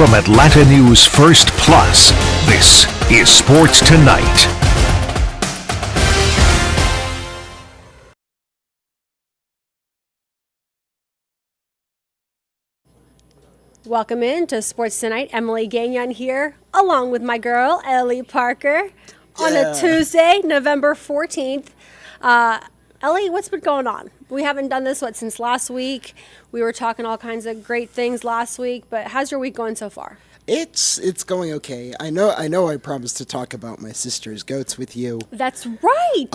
From Atlanta News First Plus, this is Sports Tonight. Welcome in to Sports Tonight. Emily Gagnon here, along with my girl, Ellie Parker, on a Tuesday, November 14th. Ellie, what's been going on? We haven't done this, since last week? We were talking all kinds of great things last week, but how's your week going so far? It's going okay. I know I promised to talk about my sister's goats with you. That's right.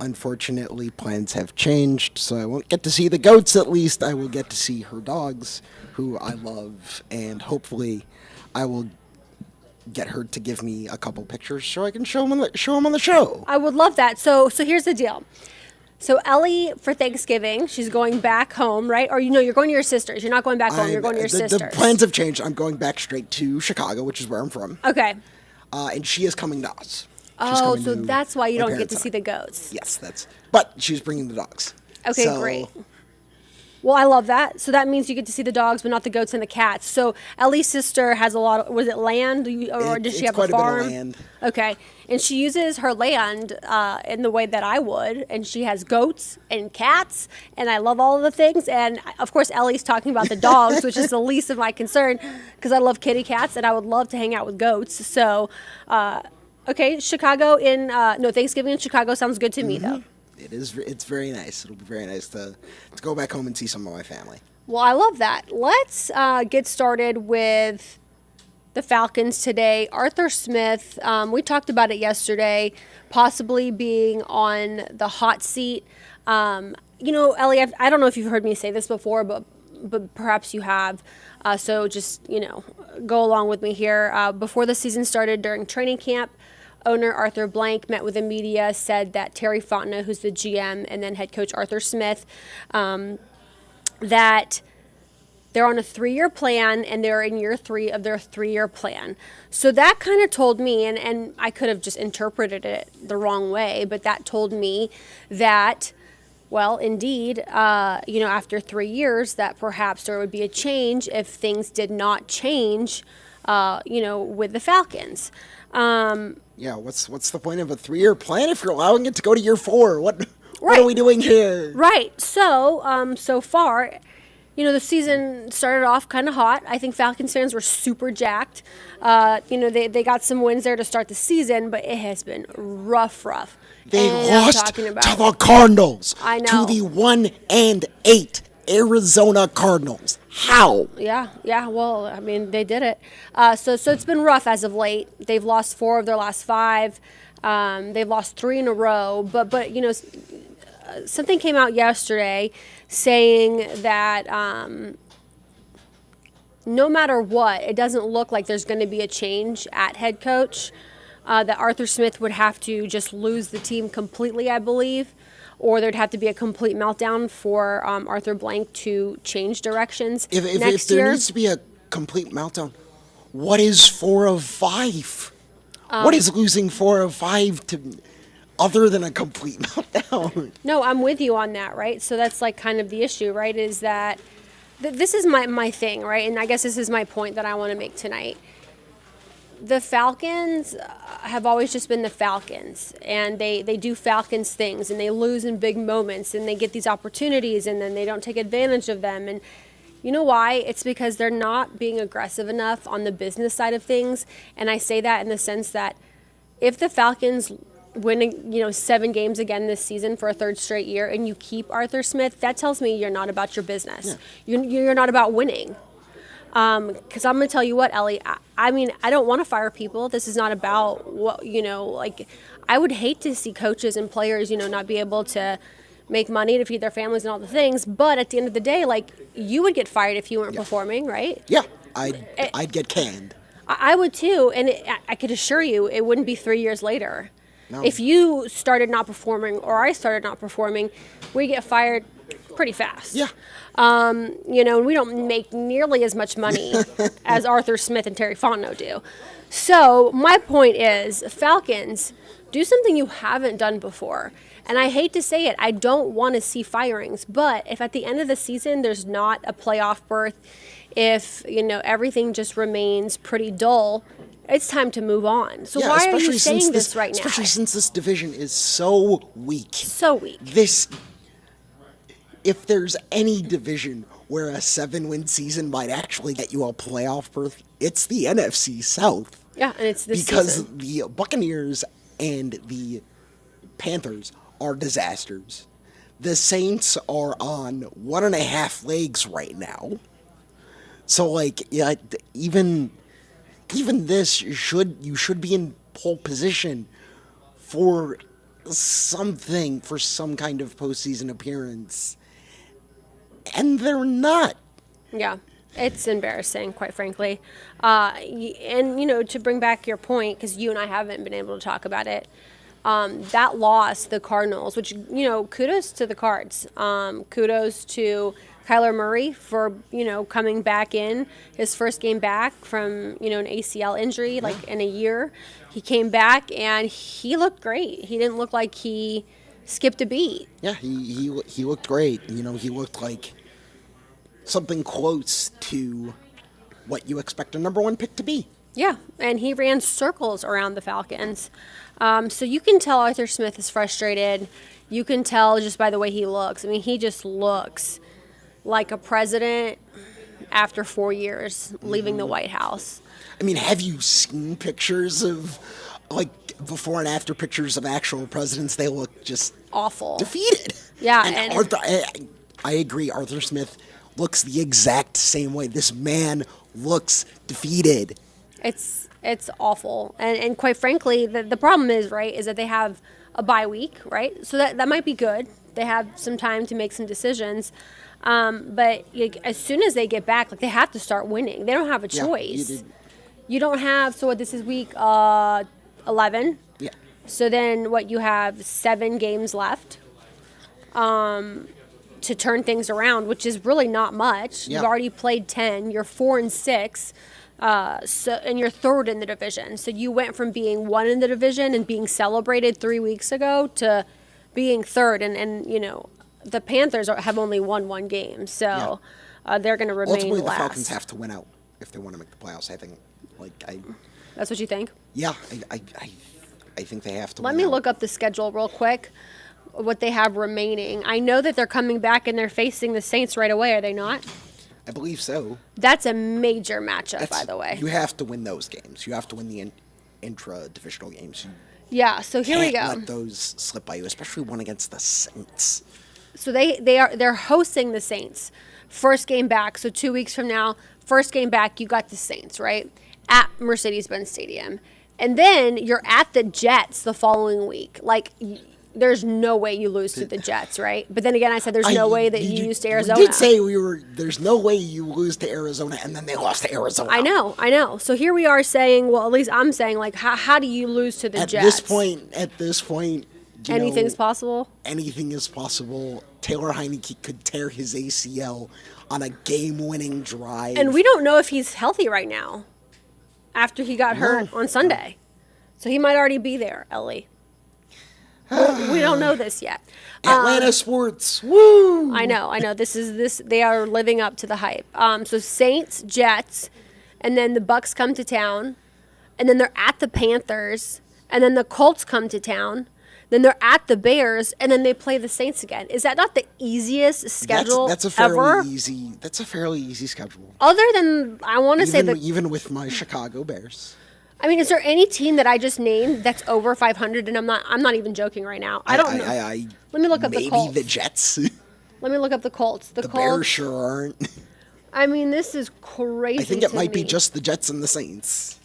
Unfortunately, plans have changed, so I won't get to see the goats. At least I will get to see her dogs, who I love, and hopefully I will get her to give me a couple pictures so I can show them on the show. I would love that. So here's the deal. So Ellie, for Thanksgiving, she's going back home, right? Or you're going to your sister's. You're not going back home. You're going to your sister's. The plans have changed. I'm going back straight to Chicago, which is where I'm from. Okay. And she is coming to us. Oh, so that's why you don't get to see the goats. Yes, but she's bringing the dogs. Okay, great. Well, I love that. So that means you get to see the dogs, but not the goats and the cats. So Ellie's sister has a lot of, was it land? Or does she have a farm? It's quite a bit of land. Okay. And she uses her land in the way that I would. And she has goats and cats. And I love all of the things. And, of course, Ellie's talking about the dogs, which is the least of my concern because I love kitty cats and I would love to hang out with goats. So, okay, Thanksgiving in Chicago sounds good to me, though. It's very nice. It'll be very nice to go back home and see some of my family. Well, I love that. Let's get started with the Falcons today. Arthur Smith, we talked about it yesterday, possibly being on the hot seat. Ellie, I don't know if you've heard me say this before, but perhaps you have. So just, go along with me here. Before the season started during training camp, owner Arthur Blank met with the media, said that Terry Fontenot, who's the GM, and then head coach Arthur Smith, that they're on a 3-year plan and they're in year 3 of their 3-year plan. So that kind of told me, and I could have just interpreted it the wrong way, but that told me that, well, indeed, after 3 years, that perhaps there would be a change if things did not change, with the Falcons. Yeah, what's the point of a 3-year plan if you're allowing it to go to year 4? What are we doing here? Right. So, so far, the season started off kind of hot. I think Falcons fans were super jacked. They got some wins there to start the season, but it has been rough. They lost to the Cardinals. I know. To the 1-8 Arizona Cardinals. How? Yeah. Well, I mean, they did it. So it's been rough as of late. They've lost 4 of their last 5. They've lost 3 in a row. But something came out yesterday saying that no matter what, it doesn't look like there's going to be a change at head coach. That Arthur Smith would have to just lose the team completely, I believe. Or there'd have to be a complete meltdown for Arthur Blank to change directions if there needs to be a complete meltdown, what is 4 of 5? What is losing 4 of 5 to other than a complete meltdown? No, I'm with you on that, right? So that's like kind of the issue, right, is that this is my thing, right? And I guess this is my point that I want to make tonight. The Falcons have always just been the Falcons, and they do Falcons things, and they lose in big moments, and they get these opportunities, and then they don't take advantage of them. And you know why? It's because they're not being aggressive enough on the business side of things. And I say that in the sense that if the Falcons win, 7 games again this season for a 3rd straight year, and you keep Arthur Smith, that tells me you're not about your business. Yeah. You're not about winning. Because I'm going to tell you what, Ellie, I mean, I don't want to fire people. This is not about what, I would hate to see coaches and players, not be able to make money to feed their families and all the things. But at the end of the day, you would get fired if you weren't performing, right? Yeah, I'd get canned. I would too. And I could assure you it wouldn't be 3 years later. No. If you started not performing or I started not performing, we get fired pretty fast. Yeah. And we don't make nearly as much money as Arthur Smith and Terry Fontenot do. So my point is, Falcons, do something you haven't done before. And I hate to say it, I don't want to see firings. But if at the end of the season there's not a playoff berth, if everything just remains pretty dull, it's time to move on. So why are you saying this right now? Especially since this division is so weak. So weak. If there's any division where a 7-win season might actually get you a playoff berth, it's the NFC South. Yeah, and it's this because season. The Buccaneers and the Panthers are disasters. The Saints are on 1.5 legs right now. So even this you should be in pole position for some kind of postseason appearance. And they're not. Yeah, it's embarrassing, quite frankly. And, to bring back your point, because you and I haven't been able to talk about it, that loss, the Cardinals, which, kudos to the Cards. Kudos to Kyler Murray for, coming back in his first game back from, an ACL injury, in a year. He came back and he looked great. He didn't look like he skipped a beat. Yeah, he looked great. He looked like something close to what you expect a number 1 pick to be. Yeah, and he ran circles around the Falcons. So you can tell Arthur Smith is frustrated. You can tell just by the way he looks. I mean, he just looks like a president after 4 years leaving the White House. I mean, have you seen pictures of, before and after pictures of actual presidents? They look just awful. Defeated. Yeah. And Arthur, I agree, Arthur Smith looks the exact same way. This man looks defeated. It's awful. And quite frankly, the problem is that they have a bye week, right? So that might be good. They have some time to make some decisions. But as soon as they get back, they have to start winning. They don't have a choice. You don't have, so this is week 11. Yeah. So then you have 7 games left to turn things around, which is really not much. Yeah. You've already played 10. You're 4-6. And you're 3rd in the division. So you went from being 1 in the division and being celebrated 3 weeks ago to being 3rd. And the Panthers have only won 1 game. So they're going to remain Ultimately, last. the Falcons have to win out if they want to make the playoffs, I think. That's what you think? Yeah, I think they have to Let win me out. look up the schedule real quick, what they have remaining. I know that they're coming back and they're facing the Saints right away, are they not? I believe so. That's a major matchup, by the way. You have to win those games. You have to win the intra-divisional games. Yeah, so here we go. Can't let those slip by you, especially one against the Saints. So they're hosting the Saints. First game back, so 2 weeks from now, first game back, you got the Saints, right? At Mercedes-Benz Stadium. And then you're at the Jets the following week. There's no way you lose to the Jets, right? But then again, I said there's no way that you lose to Arizona. We did say there's no way you lose to Arizona, and then they lost to Arizona. I know. So here we are saying, well, at least I'm saying, how do you lose to the Jets? At this point, anything's possible? Anything is possible. Taylor Heineke could tear his ACL on a game-winning drive. And we don't know if he's healthy right now after he got hurt on Sunday. So he might already be there, Ellie. We don't know this yet. Atlanta sports, woo! I know. This. They are living up to the hype. So Saints, Jets, and then the Bucks come to town, and then they're at the Panthers, and then the Colts come to town, then they're at the Bears, and then they play the Saints again. Is that not the easiest schedule that's a fairly ever? easy. That's a fairly easy schedule. Other than I want to say that even with my Chicago Bears. I mean, is there any team that I just named that's over 500? And I'm not even joking right now. I don't know. Let me look up the Colts. Maybe the Jets. Let me look up the Colts. The Colts, Bears sure aren't. I mean, this is crazy. I think it might be me. just the Jets and the Saints.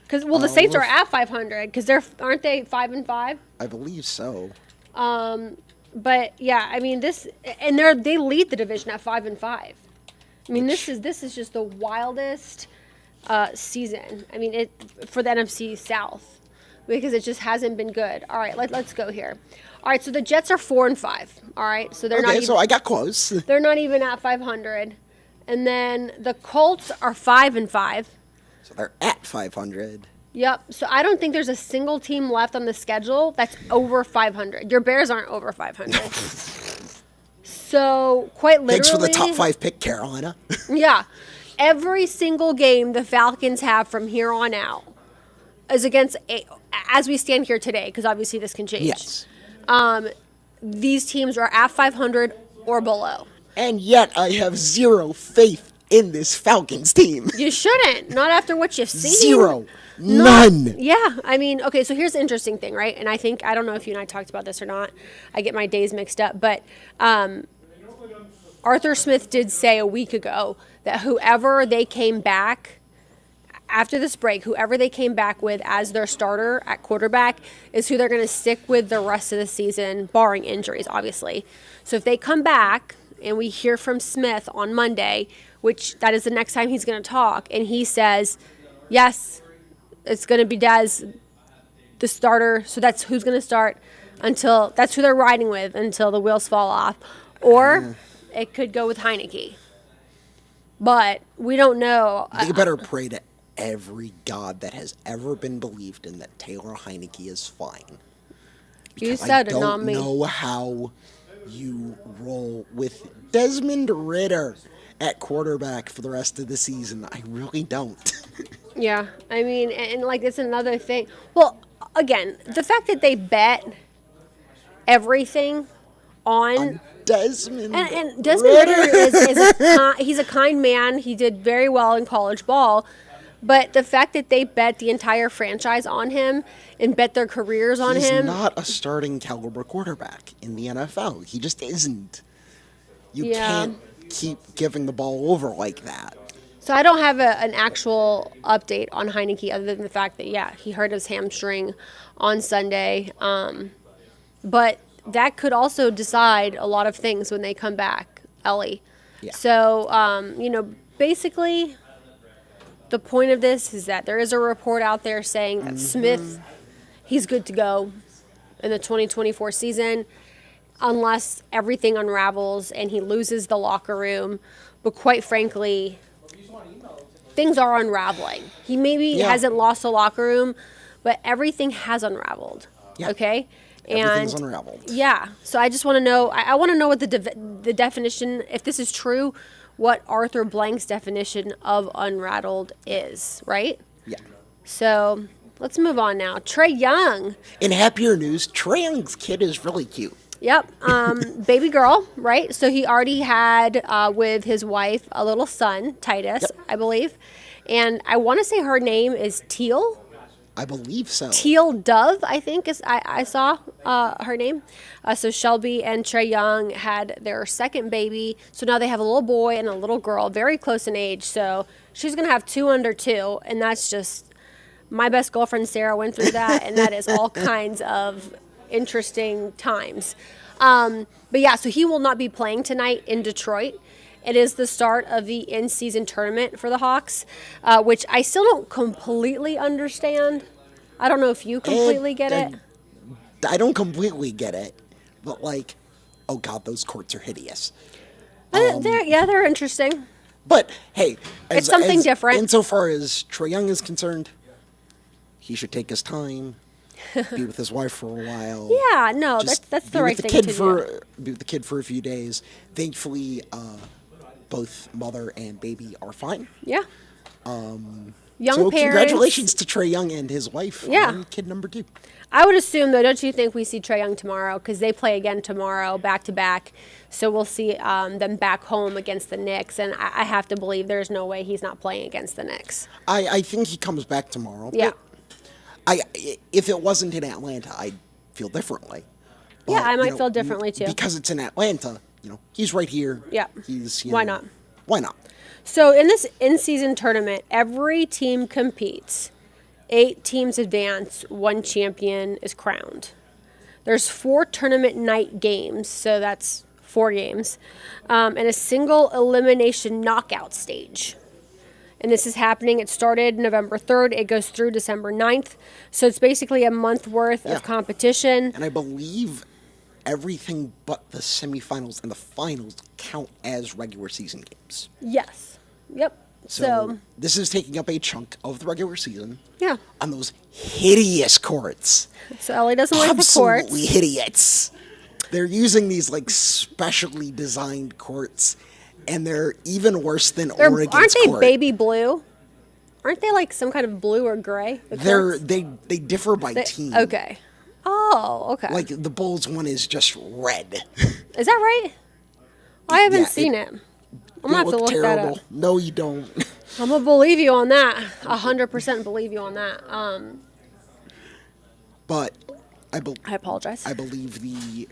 Because the Saints are at 500 because aren't they 5-5? I believe so. But yeah, I mean and they lead the division at 5-5. I mean, this is just the wildest season. I mean, for the NFC South because it just hasn't been good. All right, let's go here. All right, so the Jets are 4-5. All right, so they're not even, so I got close. They're not even at 500, and then the Colts are 5-5. So they're at 500. Yep. So I don't think there's a single team left on the schedule that's over 500. Your Bears aren't over 500. So quite literally. Thanks for the top 5 pick, Carolina. Yeah. Every single game the Falcons have from here on out is against, as we stand here today, because obviously this can change. Yes. These teams are at 500 or below. And yet I have zero faith in this Falcons team. You shouldn't. Not after what you've seen. Zero. None. Yeah. I mean, okay, so here's the interesting thing, right? And I don't know if you and I talked about this or not. I get my days mixed up. But Arthur Smith did say a week ago that whoever they came back after this break, whoever they came back with as their starter at quarterback is who they're going to stick with the rest of the season, barring injuries, obviously. So if they come back and we hear from Smith on Monday, which that is the next time he's going to talk, and he says, yes, it's going to be Dez, the starter, so that's who's going to start that's who they're riding with until the wheels fall off. Or it could go with Heineke. But we don't know. They better pray to every god that has ever been believed in that Taylor Heineke is fine. You said it, not me. I don't know how you roll with Desmond Ridder at quarterback for the rest of the season. I really don't. Yeah, I mean, and like it's another thing. Well, again, the fact that they bet everything on Desmond and Desmond Ridder he's a kind man. He did very well in college ball. But the fact that they bet the entire franchise on him and bet their careers on him. He's not a starting caliber quarterback in the NFL. He just isn't. You can't keep giving the ball over like that. So I don't have an actual update on Heineke other than the fact that, he hurt his hamstring on Sunday. But that could also decide a lot of things when they come back, Ellie. Yeah. So, basically the point of this is that there is a report out there saying that Smith, he's good to go in the 2024 season unless everything unravels and he loses the locker room. But quite frankly, things are unraveling. He maybe hasn't lost the locker room, but everything has unraveled. Yeah. Okay? Everything's unraveled. Yeah. So I just want to know, I want to know what the definition, if this is true, what Arthur Blank's definition of unrattled is, right? Yeah. So let's move on now. Trae Young. In happier news, Trae Young's kid is really cute. Yep. Baby girl, right? So he already had, with his wife, a little son, Titus, I believe. And I want to say her name is Teal. I believe so. Teal Dove, I think, is I saw her name. So Shelby and Trae Young had their second baby. So now they have a little boy and a little girl, very close in age. So she's going to have 2 under 2. And that's just, my best girlfriend Sarah went through that. And that is all kinds of interesting times. But yeah, so he will not be playing tonight in Detroit. It is the start of the in-season tournament for the Hawks, which I still don't completely understand. I don't know if you completely get it. I don't completely get it, but oh God, those courts are hideous. They're interesting. But hey, it's something different. Insofar as Trae Young is concerned, he should take his time, be with his wife for a while. Yeah, no, that's the right thing to do. Be with the kid for a few days. Thankfully, both mother and baby are fine. Yeah. Young so parents. Congratulations to Trae Young and his wife. Yeah. Kid number 2. I would assume, though, don't you think we see Trae Young tomorrow? Because they play again tomorrow, back to back. So we'll see them back home against the Knicks. And I have to believe there's no way he's not playing against the Knicks. I think he comes back tomorrow. Yeah. If it wasn't in Atlanta, I'd feel differently. But, I might feel differently, too. Because it's in Atlanta, he's right here. Yeah. Why not? Why not? So in this in-season tournament, every team competes. 8 teams advance, 1 champion is crowned. There's 4 tournament night games, so that's 4 games, and a single elimination knockout stage. And this is happening, it started November 3rd, it goes through December 9th, so it's basically a month worth of competition. And I believe everything but the semifinals and the finals count as regular season games. Yes. Yep. So this is taking up a chunk of the regular season. Yeah. On those hideous courts. So Ellie doesn't like the courts. Absolutely hideous. They're using these like specially designed courts, and they're even worse than Oregon's Aren't they court. baby blue? Aren't they like some kind of blue or gray? They differ by team. Okay. Oh, okay. Like the Bulls one is just red. Is that right? I haven't Yeah, seen it. I'm They gonna have to look look terrible. that up. No, you don't. I'm gonna believe you on that. 100% believe you on that. But I apologize. I believe the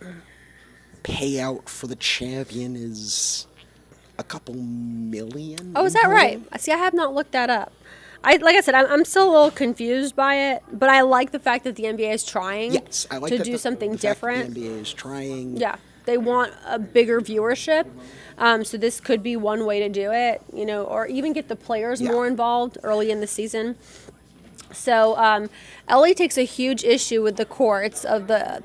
payout for the champion is a couple million. Oh, is that right? See, I have not looked that up. Like I said, I'm still a little confused by it, but I like the fact that the NBA is trying Yes, I like to that do something the fact that different. The NBA is trying. Yeah, they want a bigger viewership, so this could be one way to do it, or even get the players more involved early in the season. So Ellie takes a huge issue with the courts of the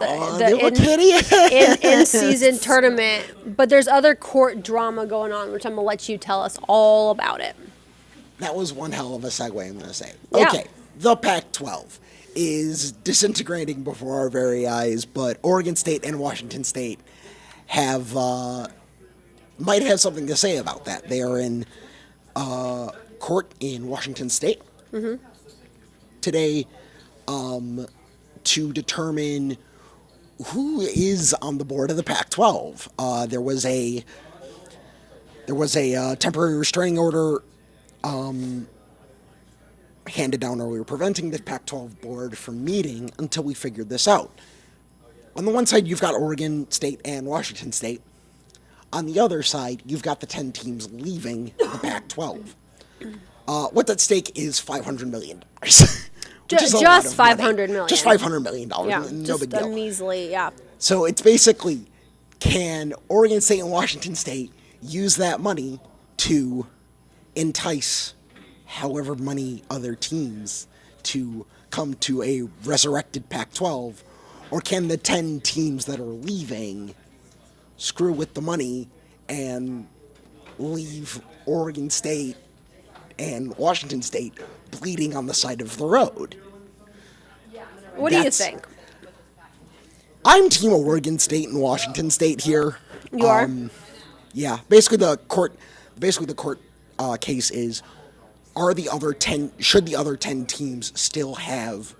in-season tournament, but there's other court drama going on, which I'm gonna let you tell us all about it. That was one hell of a segue, I'm going to say. Yeah. Okay, the Pac-12 is disintegrating before our very eyes, but Oregon State and Washington State have might have something to say about that. They are in court in Washington State today to determine who is on the board of the Pac-12. There was a temporary restraining order handed down earlier, preventing the Pac-12 board from meeting until we figured this out. On the one side, you've got Oregon State and Washington State. On the other side, you've got the 10 teams leaving the Pac-12. What's at stake is $500 million. Just $500 million. Just $500 million. Yeah, No just big deal. a measly, yeah. So it's basically, can Oregon State and Washington State use that money to entice however many other teams to come to a resurrected Pac-12, or can the 10 teams that are leaving screw with the money and leave Oregon State and Washington State bleeding on the side of the road? What do you think? I'm team Oregon State and Washington State here. You are? Yeah. Basically, the court case is: should the other 10 teams still have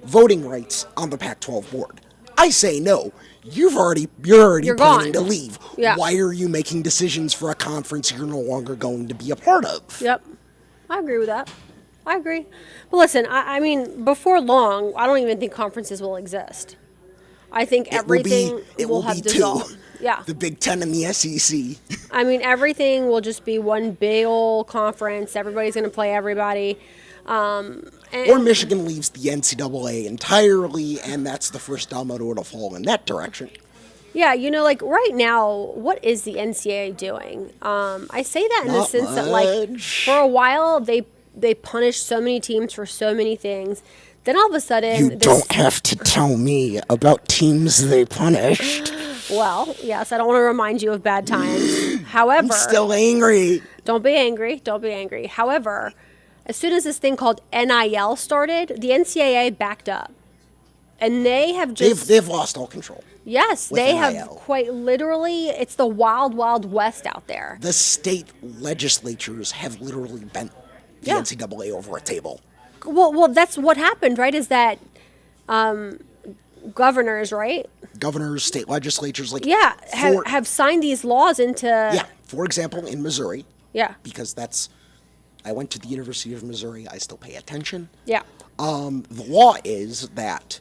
voting rights on the Pac-12 board? I say no. You're already planning gone. to leave. Yeah. Why are you making decisions for a conference you're no longer going to be a part of? Yep. I agree with that. I agree. But listen, I mean, before long, I don't even think conferences will exist. I think everything will have dissolved. Yeah. The Big Ten and the SEC. I mean, everything will just be one big old conference. Everybody's going to play everybody. Or Michigan leaves the NCAA entirely, and that's the first domino to fall in that direction. Yeah, like right now, what is the NCAA doing? I say that in the Not sense that, like, much. for a while, they punished so many teams for so many things. Then all of a sudden... You don't have to tell me about teams they punished. Well, yes, I don't want to remind you of bad times. However... I'm still angry. Don't be angry. Don't be angry. However, as soon as this thing called NIL started, the NCAA backed up. And they have just... They've lost all control. Yes, with they NIL. have quite literally... It's the wild, wild west out there. The state legislatures have literally bent the Yeah. NCAA over a table. Well, that's what happened, right? Is that governors, right? Governors, state legislatures, like... Yeah, have signed these laws into... Yeah, for example, in Missouri, Yeah, because I went to the University of Missouri, I still pay attention. yeah. The law is that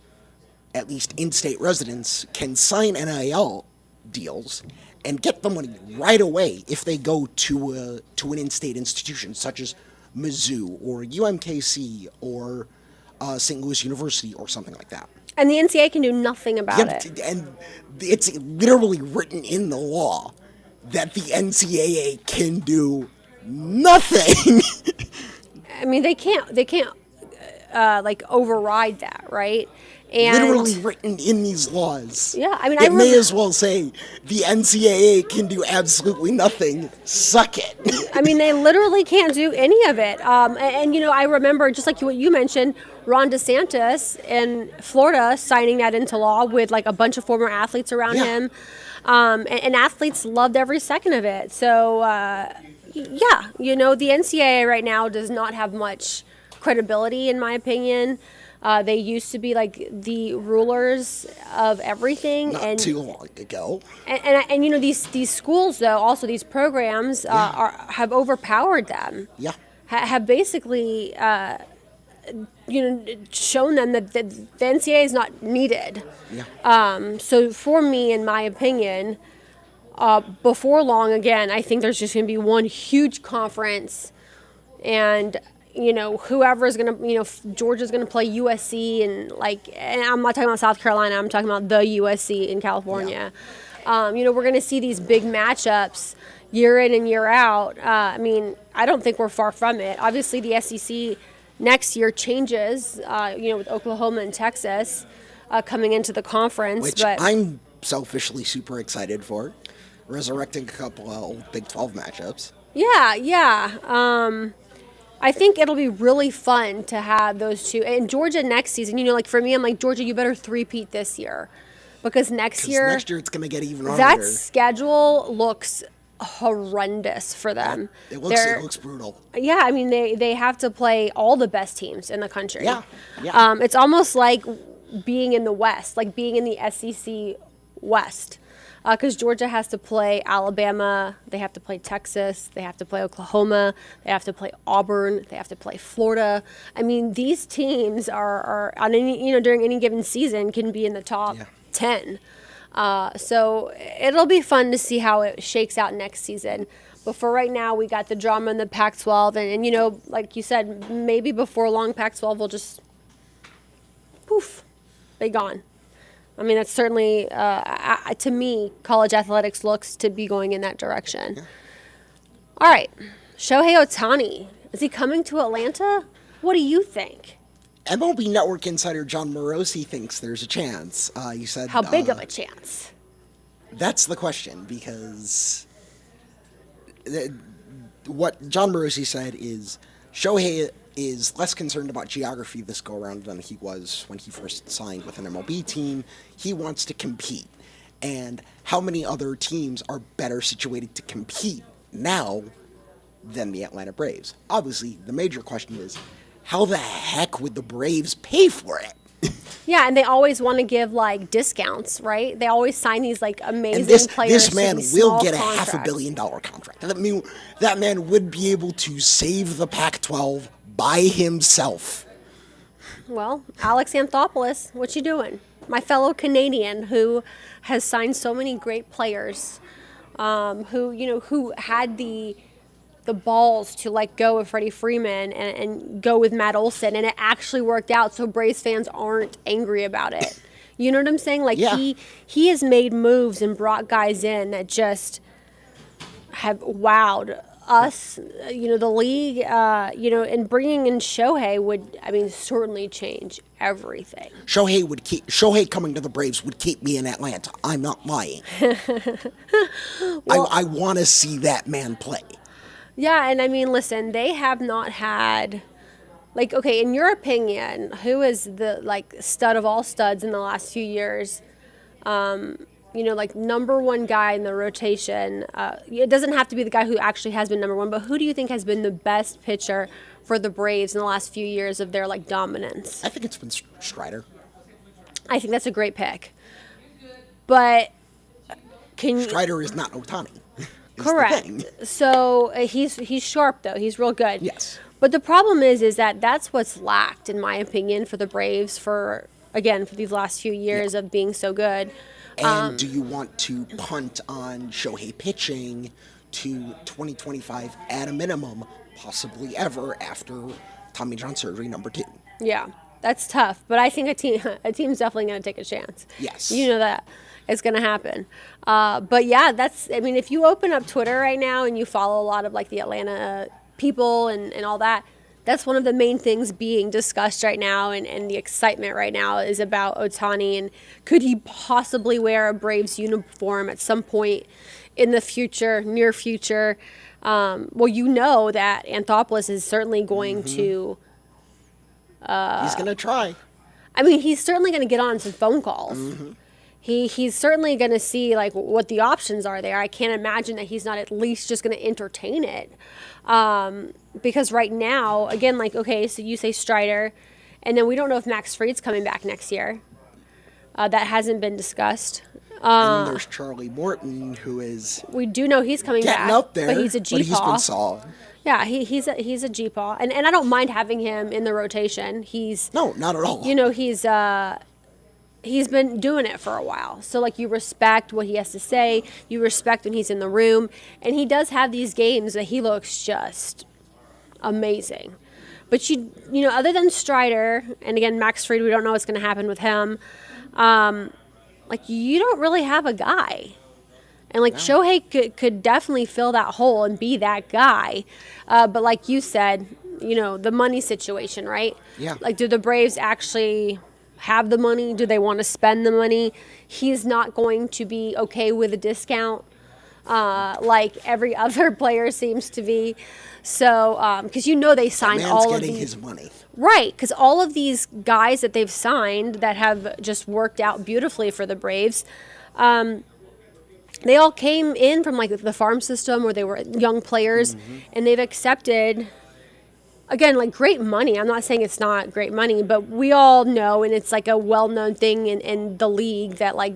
at least in-state residents can sign NIL deals and get the money right away if they go to an in-state institution such as Mizzou or UMKC or St. Louis University or something like that. And the NCAA can do nothing about it. And it's literally written in the law that the NCAA can do nothing. I mean, they can't like override that, right? And literally written in these laws. Yeah, I mean, it may as well say the NCAA can do absolutely nothing. Suck it. I mean, they literally can't do any of it. And I remember, just like what you mentioned, Ron DeSantis in Florida signing that into law with like a bunch of former athletes around him. And athletes loved every second of it. So, the NCAA right now does not have much credibility, in my opinion. They used to be like the rulers of everything. Not too long ago. And these schools, though, also these programs have overpowered them. Yeah. Have basically, shown them that the NCAA is not needed. Yeah. So for me, in my opinion, before long, again, I think there's just going to be one huge conference, and whoever's going to, Georgia's going to play USC, and I'm not talking about South Carolina, I'm talking about the USC in California. Yeah. We're going to see these big matchups year in and year out. I don't think we're far from it. Obviously, the SEC next year changes, with Oklahoma and Texas coming into the conference. Which but I'm selfishly super excited for. Resurrecting a couple of old Big 12 matchups. Yeah. I think it'll be really fun to have those two. And Georgia next season, for me, I'm like, Georgia, you better three-peat this year. Because next year it's going to get even harder. That schedule looks horrendous for them. It looks brutal. Yeah, they have to play all the best teams in the country. Yeah. It's almost like being in the West, like being in the SEC West. Because Georgia has to play Alabama, they have to play Texas, they have to play Oklahoma, they have to play Auburn, they have to play Florida. These teams are on any, during any given season can be in the top 10. So it'll be fun to see how it shakes out next season. But for right now, we got the drama in the Pac-12, and like you said, maybe before long, Pac-12 will just poof, be gone. That's certainly, to me, college athletics looks to be going in that direction. Yeah. All right. Shohei Ohtani. Is he coming to Atlanta? What do you think? MLB Network insider John Morosi thinks there's a chance. He said, how big of a chance? That's the question, because what John Morosi said is Shohei is less concerned about geography this go-around than he was when he first signed with an MLB team. He wants to compete. And how many other teams are better situated to compete now than the Atlanta Braves? Obviously, the major question is, how the heck would the Braves pay for it? Yeah, and they always want to give, discounts, right? They always sign these, amazing players. This man will get contracts. a $500 million contract. That man would be able to save the Pac-12 by himself. Well, Alex Anthopoulos, what you doing? My fellow Canadian who has signed so many great players, who had the balls to let go of Freddie Freeman and go with Matt Olson, and it actually worked out, so Braves fans aren't angry about it. You know what I'm saying? He has made moves and brought guys in that just have wowed us, the league, and bringing in Shohei would, certainly change everything. Shohei coming to the Braves would keep me in Atlanta. I'm not lying. I want to see that man play. Yeah, and listen, they have not had, okay, in your opinion, who is the, stud of all studs in the last few years? Number one guy in the rotation. It doesn't have to be the guy who actually has been number one, but who do you think has been the best pitcher for the Braves in the last few years of their, dominance? I think it's been Strider. I think that's a great pick. But Strider is not Ohtani. Correct. So he's sharp, though. He's real good. Yes. But the problem is that that's what's lacked, in my opinion, for the Braves for these last few years of being so good. And do you want to punt on Shohei pitching to 2025 at a minimum, possibly ever, after Tommy John surgery number 2? Yeah, that's tough. But I think a team's definitely going to take a chance. Yes. You know that. It's going to happen. But yeah, if you open up Twitter right now and you follow a lot of the Atlanta people and all that, that's one of the main things being discussed right now, and the excitement right now is about Ohtani, and could he possibly wear a Braves uniform at some point in the future, near future. Well, you know that Anthopoulos is certainly going to... He's going to try. I mean, he's certainly going to get on some phone calls. He's certainly going to see like what the options are there. I can't imagine that he's not at least just going to entertain it. Because right now, again, like, okay, so you say Strider, and then we don't know if Max Fried's coming back next year. That hasn't been discussed. And then there's Charlie Morton, who is We do know he's coming getting back, up there, but he's a G-paw. but he's been solid. Yeah, he's a G-paw, and I don't mind having him in the rotation. He's No, not at all. you know he's been doing it for a while, so like you respect what he has to say, you respect when he's in the room, and he does have these games that he looks just amazing. But you know, other than Strider, and again Max Fried, we don't know what's going to happen with him. Like you don't really have a guy. And, like, Shohei could definitely fill that hole and be that guy. But like you said, you know, the money situation, right? Yeah. Like, do the Braves actually have the money? Do they want to spend the money? He's not going to be okay with a discount like every other player seems to be. So, because you know they signed all of these. getting his money. Right, because all of these guys that they've signed that have just worked out beautifully for the Braves, they all came in from like the farm system where they were young players, and they've accepted, again, like great money. I'm not saying it's not great money, but we all know, and it's like a well-known thing in the league that like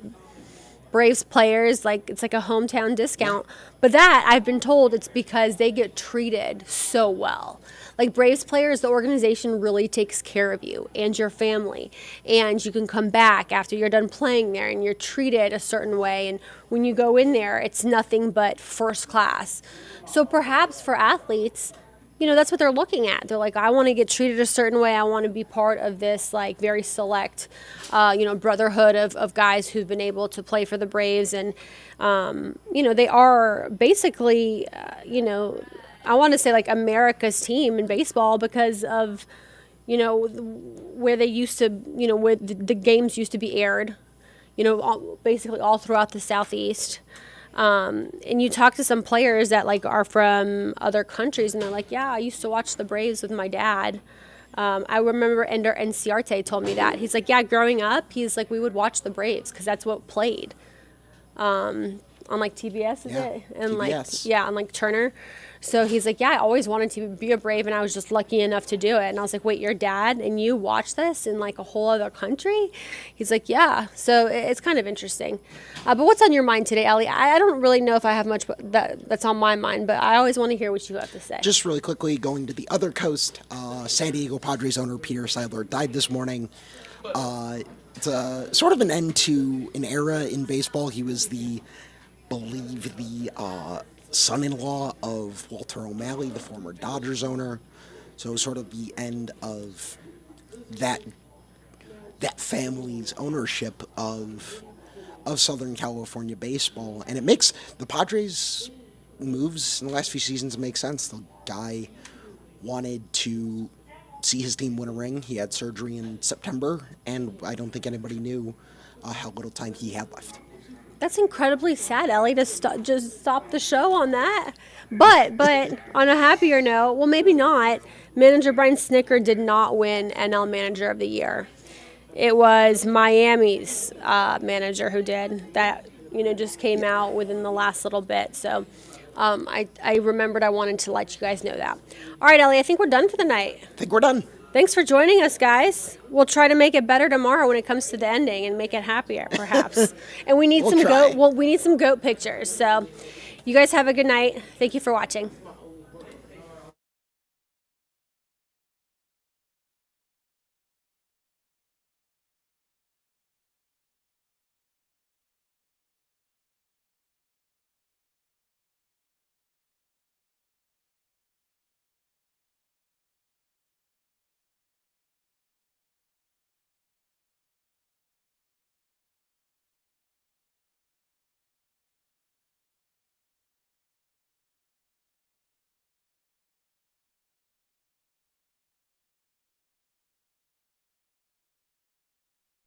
Braves players, like it's like a hometown discount. But that, I've been told, it's because they get treated so well. Like Braves players, the organization really takes care of you and your family. And you can come back after you're done playing there and you're treated a certain way. And when you go in there, it's nothing but first class. So perhaps for athletes, you know, that's what they're looking at. They're like, I want to get treated a certain way. I want to be part of this, like, very select, you know, brotherhood of guys who've been able to play for the Braves. And, you know, they are basically, you know, I want to say, like, America's team in baseball because of, you know, where they used to, you know, where the games used to be aired, you know, basically all throughout the Southeast. And you talk to some players that like are from other countries and they're like, yeah, I used to watch the Braves with my dad. I remember Ender Enciarte told me that. He's like, yeah, growing up, he's like, we would watch the Braves because that's what played on like TBS, is it? And TBS. like, yeah, on like Turner. So he's like, yeah, I always wanted to be a Brave, and I was just lucky enough to do it. And I was like, wait, your dad and you watch this in like a whole other country? He's like, yeah. So it's kind of interesting. But what's on your mind today, Ellie? I don't really know if I have much that's on my mind, but I always want to hear what you have to say. Just really quickly, going to the other coast, San Diego Padres owner Peter Seidler died this morning. It's a sort of an end to an era in baseball. He was the son-in-law of Walter O'Malley, the former Dodgers owner. So sort of the end of that family's ownership of Southern California baseball. And it makes the Padres' moves in the last few seasons make sense. The guy wanted to see his team win a ring. He had surgery in September, and I don't think anybody knew how little time he had left. That's incredibly sad, Ellie, to just stop the show on that. But on a happier note, well, maybe not. Manager Brian Snitker did not win NL Manager of the Year. It was Miami's manager who did. That, you know, just came out within the last little bit. So I remembered I wanted to let you guys know that. All right, Ellie, I think we're done for the night. I think we're done. Thanks for joining us, guys. We'll try to make it better tomorrow when it comes to the ending and make it happier, perhaps. And we need some goat pictures. So you guys have a good night. Thank you for watching.